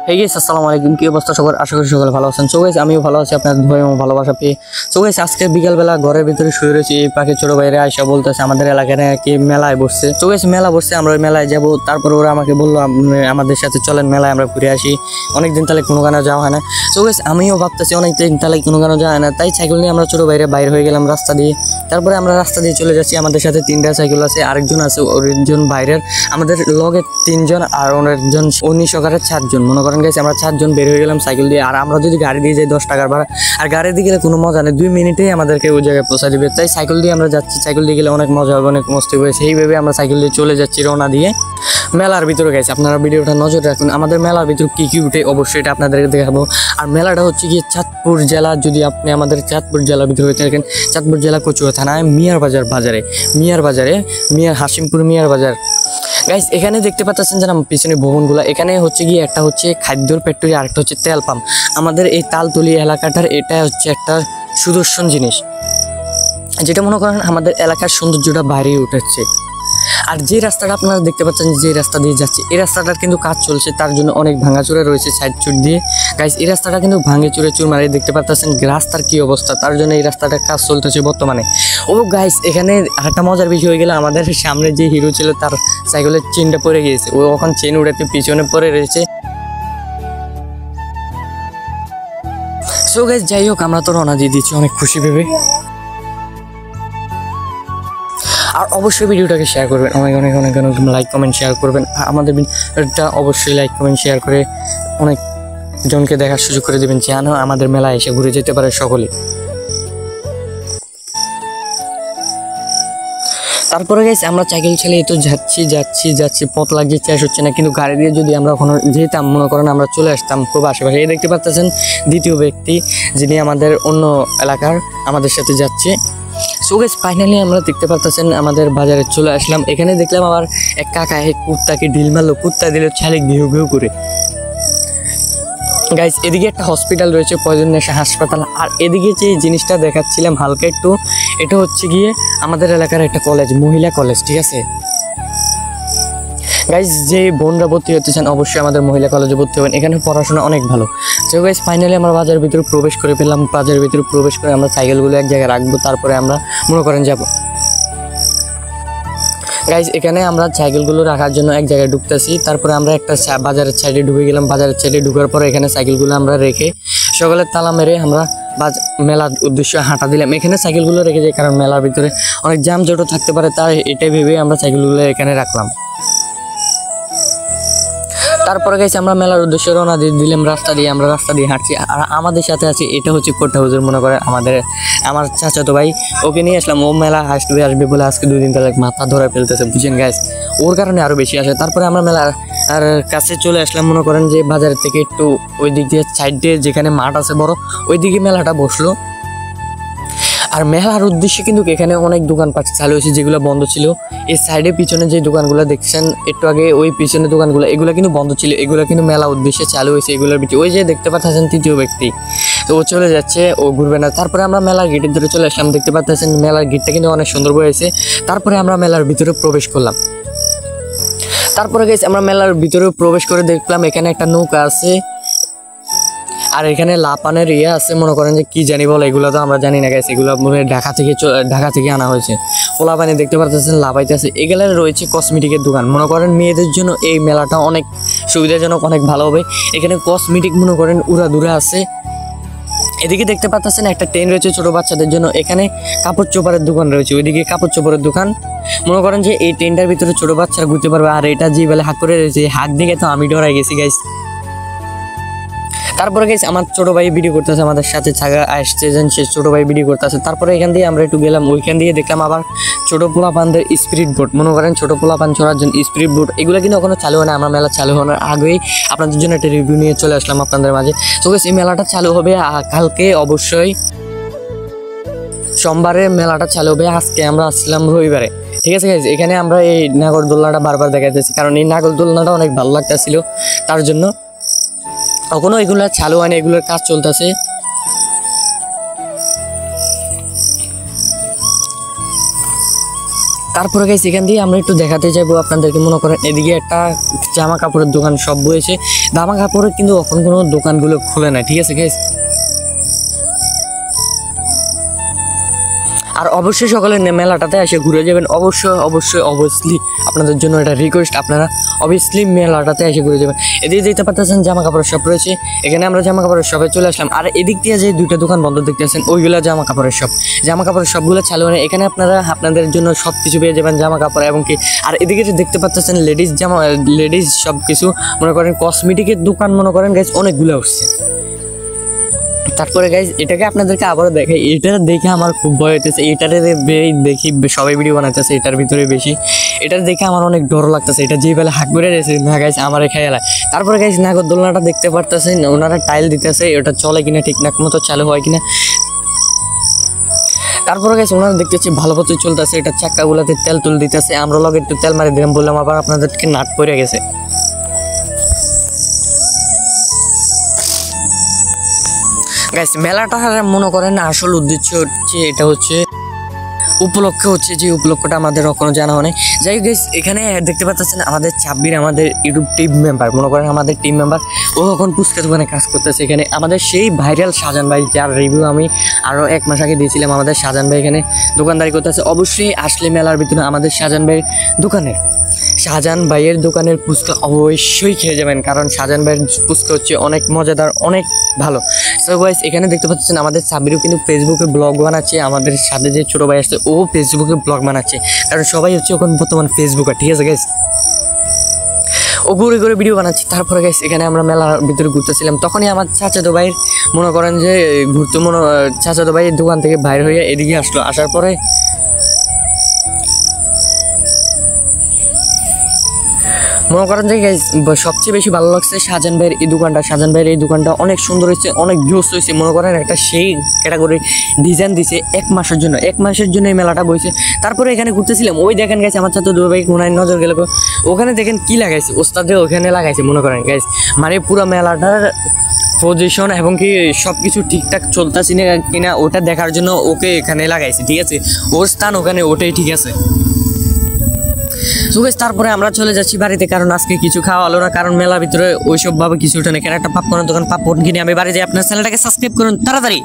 Hey guys আসসালামু আলাইকুম, কি অবস্থা সবার? আশা করি সকলে ভালো আছেন। সো গাইস আমিও ভালো আছি আপনাদের দোয়া এবং ভালোবাসা পেয়ে। সো গাইস আজকে বিকালবেলা ঘরের ভিতরে শুয়ে রয়েছি, এই পাখি ছোট ভাইরা আয়সা বলতেছে আমাদের এলাকায় নাকি মেলায় বসছে। সো গাইস মেলা বসছে, আমরা ওই মেলায় যাবো। তারপর ওরা আমাকে বললো আমাদের সাথে চলেন মেলায় আমরা ঘুরে আসি, অনেকদিন তাহলে কোনো গানে যাওয়া হয় না। সো গাইস আমিও ভাবতেছি অনেকদিন তাহলে কোনো গানে যাওয়া হয় না, তাই সাইকেল নিয়ে আমরা ছোট ভাইরা বাইরে হয়ে গেলাম রাস্তা দিয়ে। তারপরে আমরা রাস্তা দিয়ে চলে যাচ্ছি, আমাদের সাথে 3টা সাইকেল আছে, আরেকজন আছে ওরজন বাইরের, আমাদের লগে 3জন আর ওনারজন উনি সকালে 4জন। মনে করেন গাইস আমরা 4জন বের হয়ে গেলাম সাইকেল দিয়ে। আর আমরা যদি গাড়ি দিয়ে যাই 10 টাকার ভাড়া, আর গাড়ি দিয়ে গেলে কোনো মজা নেই, 2 মিনিটেই আমাদেরকে ওই জায়গায় পৌঁছা দিবে। তাই সাইকেল দিয়ে আমরা যাচ্ছি, সাইকেল দিয়ে গেলে অনেক মজা হবে, অনেক মস্তি হবে। সেইভাবে আমরা সাইকেল দিয়ে চলে যাচ্ছি রওনা দিয়ে মেলার ভিতরে। গেছে আপনারা ভিডিওটা নজর রাখুন, আমাদের মেলার ভিতরে কী কী উঠে অবশ্যই এটা আপনাদেরকে দেখাবো। আর মেলাটা হচ্ছে গিয়ে চাঁদপুর জেলা, যদি আপনি আমাদের চাঁদপুর জেলার ভিতরে হয়ে থাকেন, চাঁদপুর জেলা কচুয়া থানায় মিয়ার বাজারে মিয়ার হাসিমপুর মিয়ার বাজার। গাইস এখানে দেখতে পাচ্ছেন যে পিছনে ভবনগুলো, এখানে হচ্ছে গিয়ে একটা হচ্ছে খাদ্যর ফ্যাক্টরি, আরেকটা হচ্ছে তেল পাম্প। আমাদের এই তালতলি এলাকাটার এটা হচ্ছে একটা সুদর্শন জিনিস, যেটা মনে করেন আমাদের এলাকার সৌন্দর্যটা বাইরে উঠেছে। আর যে রাস্তাটা আপনারা দেখতে পাচ্ছেন, যে রাস্তা দিয়ে যাচ্ছে, এই রাস্তাটার কিন্তু কাজ চলছে, তার জন্য অনেক ভাঙাচোরা রয়েছে সাইড চুট দিয়ে। গাইস এই রাস্তাটা কিন্তু ভাঙে চুরে চুর মারে, দেখতে পাচ্ছেন রাস্তার কি অবস্থা, তার জন্য এই রাস্তাটার কাজ চলতেছে বর্তমানে। ও গাইস এখানে আরেকটা মজার বিষয় হয়ে গেল, আমাদের সামনে যে হিরো ছিল তার সাইকেলের চেনটা পড়ে গিয়েছে, ও এখন চেন উড়াতে পিছনে পড়ে রয়েছে। সো গাইস যাই হোক, আমরা তো রওনা দিয়ে দিচ্ছি অনেক খুশি ভেবে। আর অবশ্যই ভিডিওটাকে শেয়ার করবেন, অনেক অনেক অনেক অনেক লাইক কমেন্ট শেয়ার করবেন। আর আমাদের ভিডিওটা অবশ্যই লাইক কমেন্ট শেয়ার করে অনেক জনকে দেখার সুযোগ করে দেবেন, যেন আমাদের মেলায় এসে ঘুরে যেতে পারে সকলে। তারপরে গেছে আমরা সাইকেল ছেলে তো যাচ্ছি পথ লাগছে, শেষ হচ্ছে না। কিন্তু গাড়ি দিয়ে যদি আমরা ওখানে যেতাম, মনে করেন আমরা চলে আসতাম খুব আশেপাশে। এই দেখতে পাচ্ছেন দ্বিতীয় ব্যক্তি, যিনি আমাদের অন্য এলাকার, আমাদের সাথে যাচ্ছে। সো গাইস ফাইনালি আমরা দেখতে পাচ্ছেন আমাদের বাজারে চলে আসলাম। এখানে দেখলাম আবার এক কাকা এক কুত্তাকে ঢিল মারলো, কুত্তা দিল ছালে ঘিউ ঘিউ করে। গাইস এদিকে একটা হসপিটাল রয়েছে, পয়জন নেশা হাসপাতাল। আর এদিকে যে জিনিসটা দেখাচ্ছিলাম হালকা একটু, এটা হচ্ছে গিয়ে আমাদের এলাকার একটা কলেজ, মহিলা কলেজ, ঠিক আছে গাইস? যে বোনরা ভর্তি হতে চান অবশ্যই আমাদের মহিলা কলেজে ভর্তি হবেন, এখানে পড়াশোনা অনেক ভালো। তো গাইস ফাইনালি আমরা বাজারের ভিতরে প্রবেশ করে ফেললাম। বাজারের ভিতরে প্রবেশ করে আমরা সাইকেলগুলো এক জায়গায় রাখবো, তারপরে আমরা মনে করেন যাব। গাইস এখানে আমরা সাইকেলগুলো রাখার জন্য এক জায়গায় ঢুকতেছি, তারপরে আমরা একটা বাজারের সাইডে ঢুকে গেলাম। বাজারের সাইডে ঢুকার পরে এখানে সাইকেলগুলো আমরা রেখে সকালের তালা মেরে আমরা মেলার উদ্দেশ্যে হাঁটা দিলাম। এখানে সাইকেলগুলো রেখে যাই, কারণ মেলার ভিতরে অনেক জ্যামজটও থাকতে পারে, তাই এটাই ভেবে আমরা সাইকেলগুলো এখানে রাখলাম। তারপরে গেছি আমরা মেলার উদ্দেশ্যে রওনা দিয়ে দিলাম রাস্তা দিয়ে, আমরা রাস্তা দিয়ে হাঁটছি। আর আমাদের সাথে আছে এটা হচ্ছে কোটা হুজুর, মনে করে আমার চাচাতো ভাই, ওকে নিয়ে আসলাম। ও মেলা আসবে বলে আজকে 2 দিন তাহলে মাথা ধরে ফেলতেছে, বুঝছেন গাইস, ওর কারণে আরও বেশি আসে। তারপরে আমরা মেলার আর কাছে চলে আসলাম, মনে করেন যে বাজারের থেকে একটু ওই দিক দিয়ে সাইড দিয়ে যেখানে মাঠ আছে বড়, ওই দিকে মেলাটা বসলো। আর মেলার উদ্দেশ্যে কিন্তু এখানে অনেক দোকানপাট চালু হয়েছে, যেগুলো বন্ধ ছিল। এই সাইডে পিছনে যে দোকানগুলো দেখছেন একটু আগে, ওই পিছনে দোকানগুলো, এগুলো কিন্তু বন্ধ ছিল, এগুলো কিন্তু মেলা উদ্দেশ্যে চালু হয়েছে। এগুলোর ভিতরে ওই যে দেখতে পাচ্ছেন তৃতীয় ব্যক্তি, তো ও চলে যাচ্ছে, ও ঘুরবে না। তারপরে আমরা মেলার গেটের ধরে চলে আসলাম, দেখতে পাচ্ছেন মেলার গেটটা কিন্তু অনেক সুন্দর হয়েছে। তারপরে আমরা মেলার ভিতরে প্রবেশ করলাম। তারপরে গেছি আমরা মেলার ভিতরে প্রবেশ করে দেখলাম এখানে একটা নৌকা আছে, আর এখানে লাপানের আছে, মনে করেন যে কি জানি বলে, এগুলো তো আমরা জানি না গাইস, এগুলো মনে ঢাকা থেকে আনা হয়েছে। পোলা পানি দেখতে পাচ্ছেন লাপাইতে আছে। এগুলো রয়েছে কসমেটিকের দোকান, মনে করেন মেয়েদের জন্য এই মেলাটা অনেক সুবিধাজনক, অনেক ভালো হবে। এখানে কসমেটিক মনে করেন উড়াদুরা আছে। এদিকে দেখতে পাচ্ছেন একটা ট্রেন রয়েছে ছোট বাচ্চাদের জন্য, এখানে কাপড় চোপড়ের দোকান রয়েছে, ওইদিকে কাপড় চোপড়ের দোকান। মনে করেন যে এই ট্রেনটার ভিতরে ছোট বাচ্চারা ঘুরতে পারবে। আর এটা যে বেলা হাক করে রয়েছে, হাক দেখে তো আমি ডরাই গেছি গাইস। তারপরে গেছি আমার ছোটো ভাই ভিডিও করতেছে, আমাদের সাথে ছাগা আসছে, সে ছোটো ভাই ভিডিও করতেছে। তারপরে এখান দিয়ে আমরা একটু গেলাম, ওইখান দিয়ে দেখলাম আবার ছোটো পোলাপানদের স্পিরিট বোট, মনে করেন ছোটো পোলাপান চড়ার জন্য স্পিরিট বোট। এগুলো কিন্তু এখনো চালু হয় না, আমরা মেলা চালু হওয়ার আগেই আপনাদের জন্য একটা রিভিউ নিয়ে চলে আসলাম আপনাদের মাঝে। তো এই মেলাটা চালু হবে কালকে, অবশ্যই সোমবারে মেলাটা চালু হবে। আজকে আমরা আসছিলাম রবিবারে, ঠিক আছে গাইস? এখানে আমরা এই নাগরদোলনাটা বারবার দেখাতেছি, কারণ এই নাগরদোলনাটা অনেক ভালো লাগতেছিল, তার জন্য। এখনো এগুলো চালু হয়নি, এগুলোর কাজ চলতেছে। তারপরে গাইস এখান দিয়ে আমরা একটু দেখাতে যাবো আপনাদেরকে। মনে করেন এদিকে একটা জামা কাপড়ের দোকান সব বয়েছে, জামা কাপড়ের কিন্তু এখন কোনো দোকানগুলো খুলে না, ঠিক আছে গাইস। আর অবশ্যই সকালে মেলাটাতে এসে ঘুরে যাবেন, অবশ্যই আপনাদের জন্য এটা রিকোয়েস্ট, আপনারা অবভিয়াসলি মেলাটাতে এসে ঘুরে যাবেন। এদিকে যেতে পারতেছেন জামা কাপড়ের শপ রয়েছে, এখানে আমরা জামা কাপড়ের শপে চলে আসলাম। আর এদিক দিয়ে যে দুইটা দোকান বন্ধ দেখতেছেন ওইগুলো জামা কাপড়ের শপগুলো চালু হয়, এখানে আপনারা আপনাদের জন্য সব কিছু পেয়ে যাবেন, জামা কাপড় এবং কি। আর এদিকে যে দেখতে পাচ্ছেন লেডিস সব কিছু, মনে করেন কসমেটিকের দোকান, মনে করেন গাইজ অনেকগুলো উঠছে। তারপরে গাইজ এটাকে আপনাদেরকে আবারও দেখাই, এটা দেখে আমার খুব ভয় হইতেছে। এটারে দেখি সবাই ভিডিও বানাইতেছে, এটার ভিতরে বেশি, এটা দেখে আমার অনেক ডর লাগতেছে। এটা যে বেলা হাঁক করে রয়েছে না গাইজ আমার খেয়াল। তারপরে গাইজ নাগরদোলনাটা দেখতে পারতেছেন, ওনারা টাইল দিতেছে, ওটা চলে কিনা ঠিকঠাক মতো চালু হয় কিনা। তারপরে গাইজ ওনারা দেখতেছি ভালো মতো চলতেছে, এটা চাক্কাগুলোতে তেল তুল দিতেছে। আমরা লগে একটু তেল মারি দিলাম, বললাম আবার আপনাদেরকে নাট পড়ে গেছে। গাইস মেলাটা মনে করেন আসল উদ্দেশ্য হচ্ছে, এটা হচ্ছে উপলক্ষ হচ্ছে, যে উপলক্ষটা আমাদের এখনো জানা হয়। যাই হোক গাইস এখানে দেখতে পাচ্ছেন আমাদের চাব্বির, আমাদের ইউটিউব টিম মেম্বার, মনে করেন আমাদের টিম মেম্বার, ও এখন পুচকা দোকানে কাজ করতেছে। এখানে আমাদের সেই ভাইরাল শাহজান ভাই, যার রিভিউ আমি আরও 1 মাস আগে দিয়েছিলাম, আমাদের শাহজান ভাই এখানে দোকানদারি করতেছে। অবশ্যই আসলে মেলার ভিতরে আমাদের শাহজান ভাইয়ের দোকানের ফুচকা অবশ্যই খেয়ে যাবেন, কারণ শাহজান ভাইয়ের ফুচকা হচ্ছে অনেক মজাদার, অনেক ভালো। সো গাইস এখানে দেখতে পাচ্ছেন আমাদের সাবিরও কিন্তু ফেসবুকে ব্লগ বানাচ্ছে, আমাদের সাথে যে ছোটো ভাই আসছে ও ফেসবুকে ব্লগ বানাচ্ছে, কারণ সবাই হচ্ছে এখন বর্তমান ফেসবুকার, ঠিক আছে গাইস। ও ঘুরে ঘুরে ভিডিও বানাচ্ছে। তারপরে গাইস এখানে আমরা মেলার ভিতরে ঘুরতেছিলাম, তখনই আমার চাচাতো ভাইয়ের মনে করেন যে চাচাতো ভাইয়ের দোকান থেকে বাইরে হয়ে এদিকে আসলো। আসার পরে মনে করেন যে সবচেয়ে বেশি ভালো লাগছে শাহজান ভাইয়ের এই দোকানটা অনেক সুন্দর হয়েছে, অনেক জোস হয়েছে। মনে করেন একটা সেই ক্যাটাগরি ডিজাইন দিছে 1 মাসের জন্য এই মেলাটা বইছে। তারপরে এখানে ঘুরতেছিলাম, ওই দেখেন গাইছে আমার চাচা দুই ভাই কোনায় নজর গেল, ওখানে দেখেন কি লাগাইছে, ওস্তাদে ওখানে লাগাইছে। মনে করেন গাইস মানে পুরো মেলাটার পজিশন এবং কি সব কিছু ঠিকঠাক চলতেছে কিনা ওটা দেখার জন্য ওকে এখানে লাগাইছে, ঠিক আছে, ওর স্থান ওখানে, ওটাই ঠিক আছে। তারপরে আমরা চলে যাচ্ছি বাড়িতে, কারণ আজকে কিছু খাওয়া হলো না, কারণ মেলার ভিতরে ওইসব ভাবে কিছু ওঠে না। কেন একটা পাপকর্নের দোকান, পাপকর্ন কিনে আমি বাড়ি যাই। আপনার চ্যানেলটাকে সাবস্ক্রাইব করুন তাড়াতাড়ি।